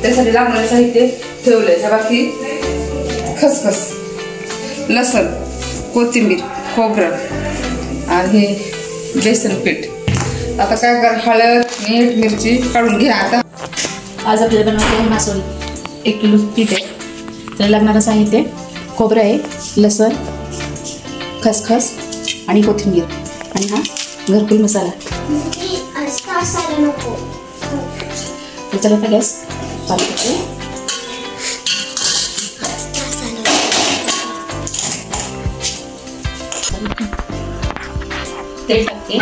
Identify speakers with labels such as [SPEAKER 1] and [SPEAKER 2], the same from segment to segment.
[SPEAKER 1] त्यासाठी लागणारे साहित्य ठेवलंय. हे बाकी खसखस, लसण, कोथिंबीर, खोबरं आणि हे बेसन पीठ. आता काय कर, हळद, मीठ, मिरची काढून घ्या. आता
[SPEAKER 2] आज आपल्याला बनवायचं मासवडी. 1 किलो पीठ आहे. त्याला लागणारं साहित्य खोबरं आहे, लसण, खसखस आणि कोथिंबीर आणि हा घरकुल मसाला. चला आता गॅस चालू करते. तेल टाकते.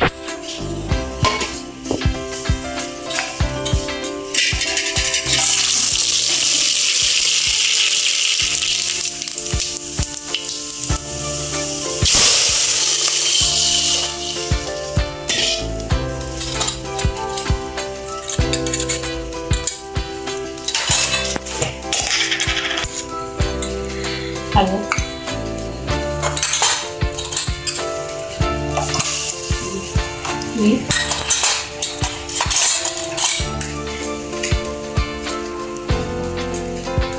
[SPEAKER 2] हळद, मीठ,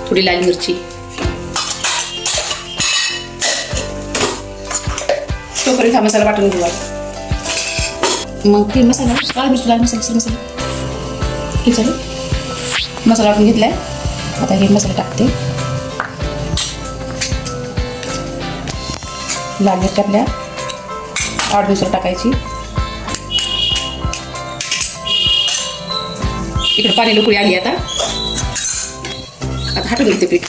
[SPEAKER 2] थोडी लाल मिरची. तोपर्यंत हा मसाला वाटून घेऊ. मग ते मसाला लाल मिरची, लाल मसाला खिचडी मसाला वाटून घेतलाय. आता हे मसाला टाकते. लाल मिरची आपल्या 8 दिवसाला टाकायची. इकडे पाणी उकळी आली. आता हटून घेते पीठ.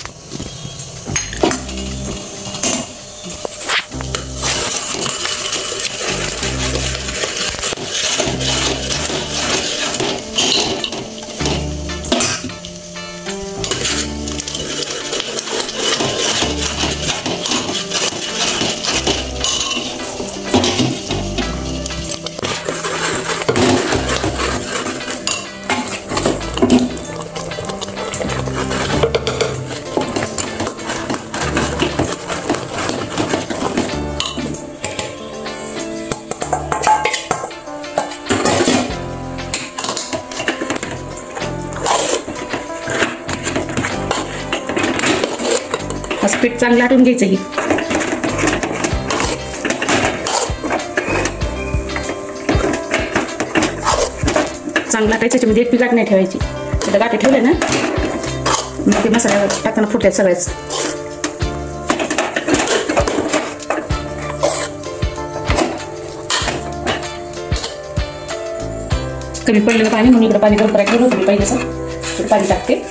[SPEAKER 2] असं पीठ चांगलं आटून घ्यायचं. ही चांगला टाकायचं. त्याच्यामध्ये एक पी गाठ नाही ठेवायची. आता गाठी ठेवले ना मग ते मसाला टाकताना फुटतात सगळ्याच. कमी पडलेलं पाणी म्हणून इकडे पाणी गरम करायला ठेवलं होतं मी पाहिजे असं. पाणी टाकते.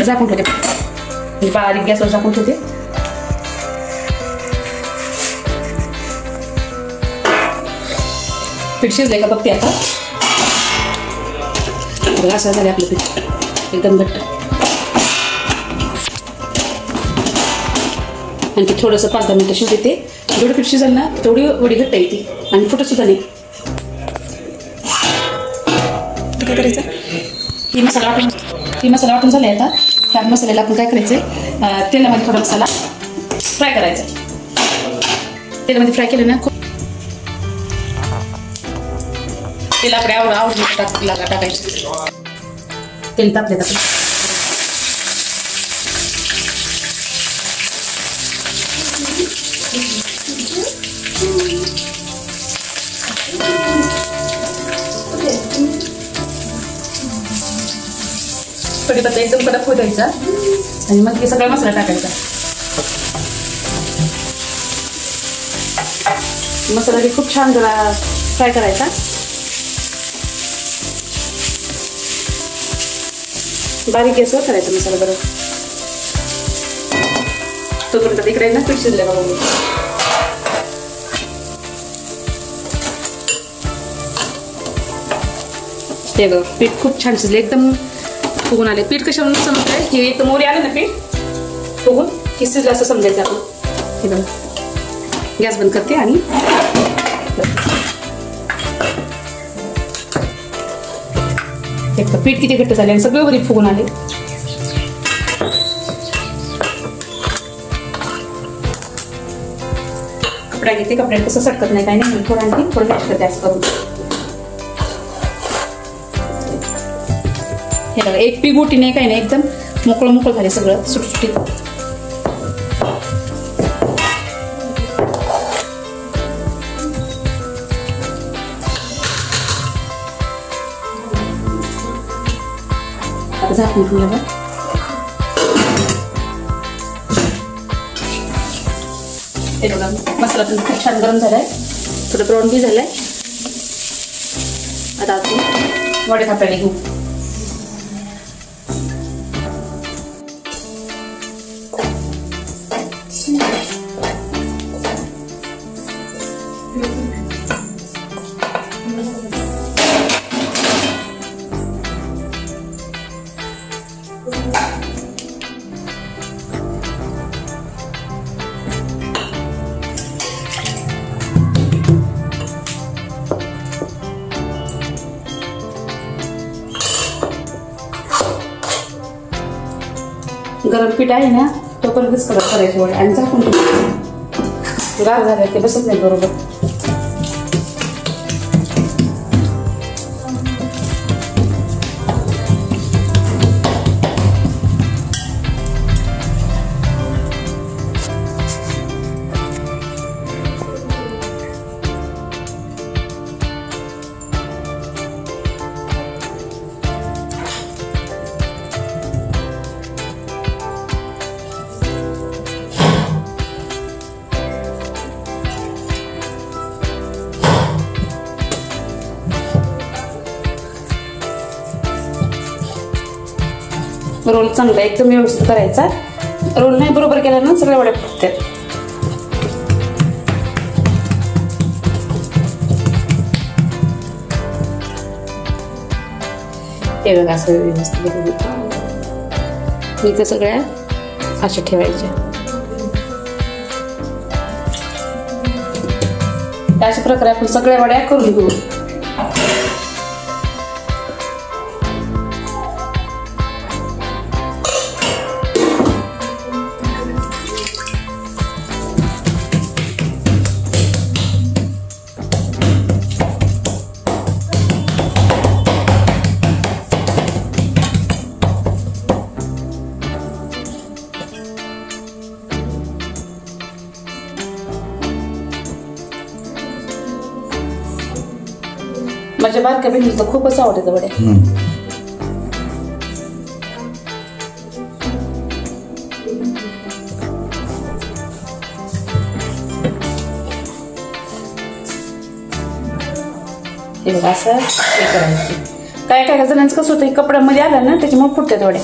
[SPEAKER 2] झाकून ठेवते. बारीक गॅसवर झाकून ठेवते. पीठ शिजले का बघते आता. असं झालं आपलं पीठ एकदम घट्ट. आणखी थोडंसं 5-10 मिनिटं शिजू देते. जेवढं पीठ शिजेल ना तेवढी वडी घट्ट येते आणि फुटत सुद्धा नाही. काय करायचं, ही मसाला वाटून झाला. आता त्या मसाल्याला आपण काय करायचं, तेलामध्ये थोडा मसाला फ्राय करायचा. तेलामध्ये फ्राय केलं ना खूप तेल आपल्या आवडीला टाकायचं. तेल तापले आपण कढीपत्ता एकदम कडक होऊ द्यायचा आणि मग हे सगळा मसाला टाकायचा. मसाला हे खूप छान जरा फ्राय करायचा. बारीक गॅसवर करायचा मसाला बरोबर. तोपर्यंत इकडे ना पीठ शिजलं का बघू. ते बघ पीठ खूप छान शिजले, एकदम फुगून आले. पीठ कशावरून समजतंय, हे एकदम मोरी आले ना पीठ फुगून की शिजलं असं समजायचं आपण. हे बघा, गॅस बंद करते आणि पीठ किती घट्ट झाले आणि सगळे वरी फुगून आले. कपडा घेते, कपड्यात कसं सटकत नाही, काही नाही. थोडं आणखी थोडं मॅश करते असं करून. हे बघा, एक पीठ मोठी नाही, काही नाही, एकदम मोकळं मोकळं झाले सगळं सुटसुटीत. आता झाकून ठेवलं. हे बघा, मसाला पण खूप छान गरम झालाय, थोडं ब्राऊन बी झालाय. आता आपण वडे थापायला घेऊ. गरम पीठ आहे ना, तोपर्यंतच करायचे वडे आणि झाकून ठेवायचे. गार झाले ते बसत नाही बरोबर. रोल चांगला एकदम व्यवस्थित करायचा. रोल नाही बरोबर केला ना सगळ्या वड्या फुटतात. हे बघा, असं व्यवस्थित इथं सगळ्या अशा ठेवायच्या. अशा प्रकारे आपण सगळ्या वड्या करून घेऊ. माझ्या बारक्या बहिणीला तर खूपच आवडतं वड्या. हे बघा, असं हे करायचं. काय काय जणांचं कसं होतं, कपड्यामध्ये आलं ना त्याच्यामुळे फुटतात वड्या.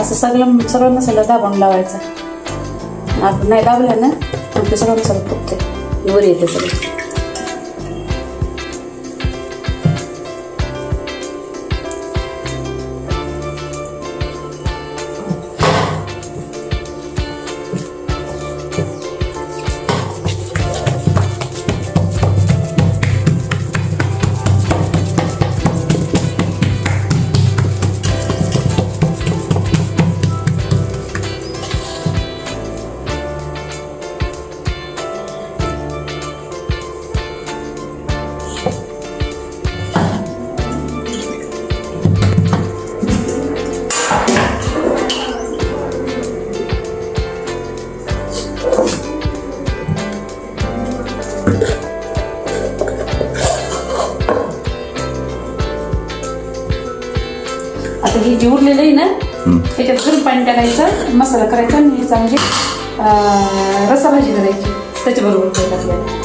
[SPEAKER 2] असं सगळा मसाला दाबून लावायचा. आपण नाही दाबलं ना मग ते सगळा मसाला फुटते, वर येते सगळं. आता हे जे उरलेलं आहे ना त्याच्यात गरम पाणी टाकायचं, मसाला करायचा आणि ह्याचा म्हणजे रस्सा भाजी करायची त्याच्याबरोबर आपल्याला.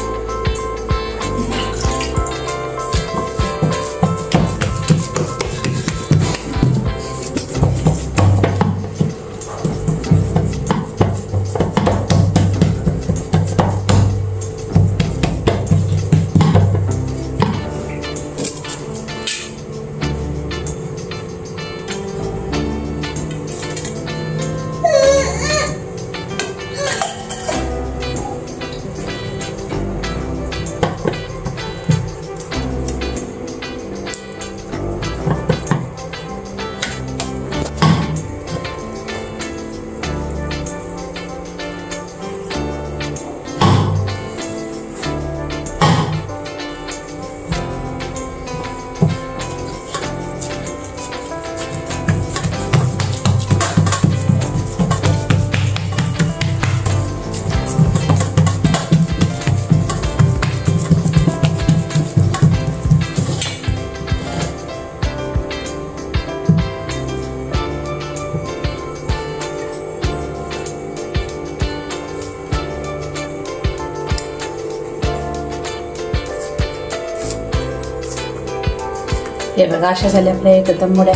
[SPEAKER 2] हे बघा अशा झाल्या आपल्या एकदम वड्या.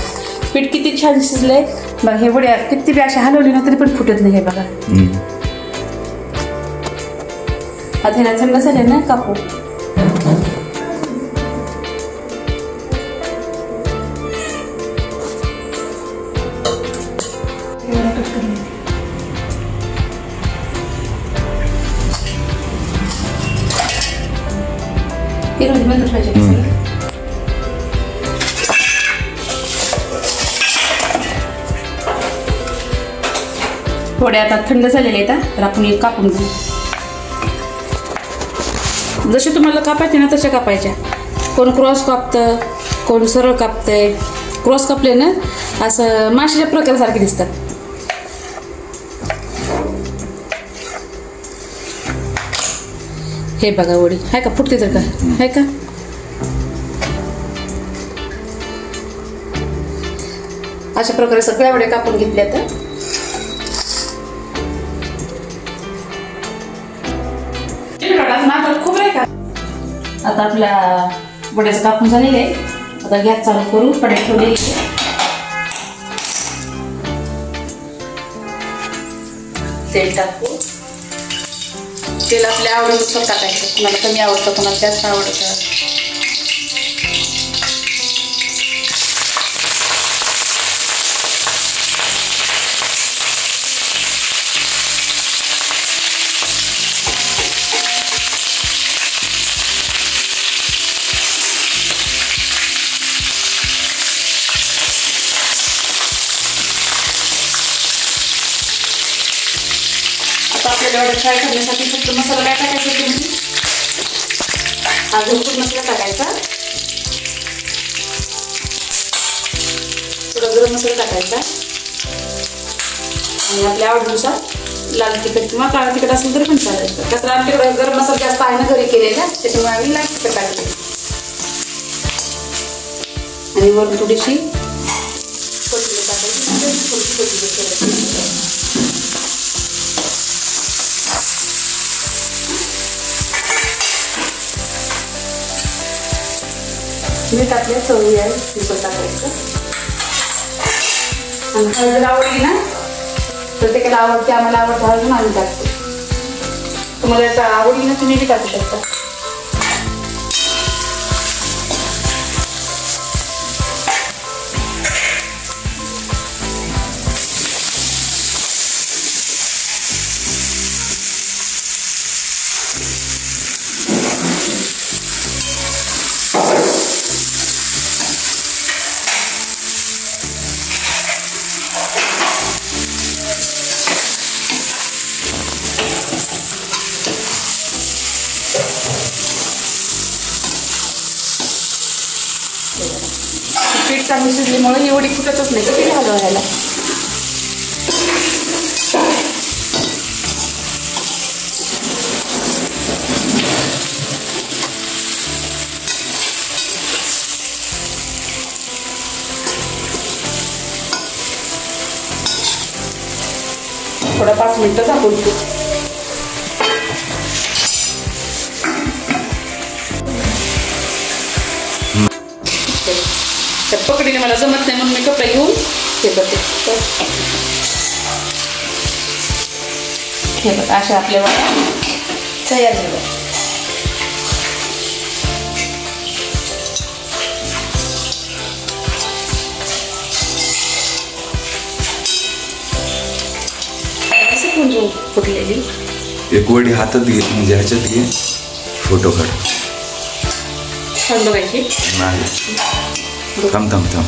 [SPEAKER 2] पीठ किती छान शिजलंय बघा. हे वड्या किती बी अशा हलवली ना तरी पण फुटत नाही. हे बघा आता ह्याला थंड झाले ना कापू. थोड्या आता थंड झालेले आहेत तर आपण एक कापून घेऊ. जसे तुम्हाला कापायचे ना तशा कापायच्या. कोण क्रॉस कापतं, कोण सरळ कापतंय. क्रॉस कापले ना असं माशाच्या प्रकारासारखे दिसतात. हे बघा वडी आहे का, फुटते तर का आहे का. अशा प्रकारे सगळ्या वड्या कापून घेतल्या तर खूप आहे का. आता आपल्या वड्याचं कापून झालेलं आहे. आता गॅस चालू करू. कढई ठेवलेली तेल टाकू. तेल आपल्या आवडीनुसार टाकायचं. कोणाला कमी आवडतं, कोणाला जास्त आवडतं. आपल्याला वडे फ्राय करण्यासाठी फक्त मसाला काय टाकायचा तुम्ही. हा घरगुती मसाला टाकायचा. थोडा गरम मसाला टाकायचा आणि आपल्या आवडीनुसार लाल तिखट किंवा काळा तिखट असेल तरी पण चालेल. तर आमच्याकडे गरम मसाला जास्त आहे ना घरी केलेला, त्याच्यामुळे आम्ही लाल तिखट टाकले. आणि वरून थोडीशी कोथिंबीर टाकायची. मीठ आपल्या चवी आहे तिखट टाकायचं. आणि हळद आवडली ना प्रत्येकाला आवडते, आम्हाला आवडतं हळद आम्ही टाकतो. तुम्हाला आता आवडली ना तुम्ही बी टाकू शकता. पीठ चांगली शिजल्यामुळे एवढी फुटतच नाही, किती हलवायला. थोडा 5 मिनिटं झाकून ठेवू. त्या पकडीने मला जमत नाही म्हणून मी कपडा घेऊन हे करते. हे बघ अशा आपल्या वड्या तयार झाल्या. फुटलेली
[SPEAKER 3] एक वडी हातात घे, म्हणजे ह्याच्यात घे, फोटो काढ.
[SPEAKER 2] छान बघायची
[SPEAKER 3] नाही थांब थांब थांब.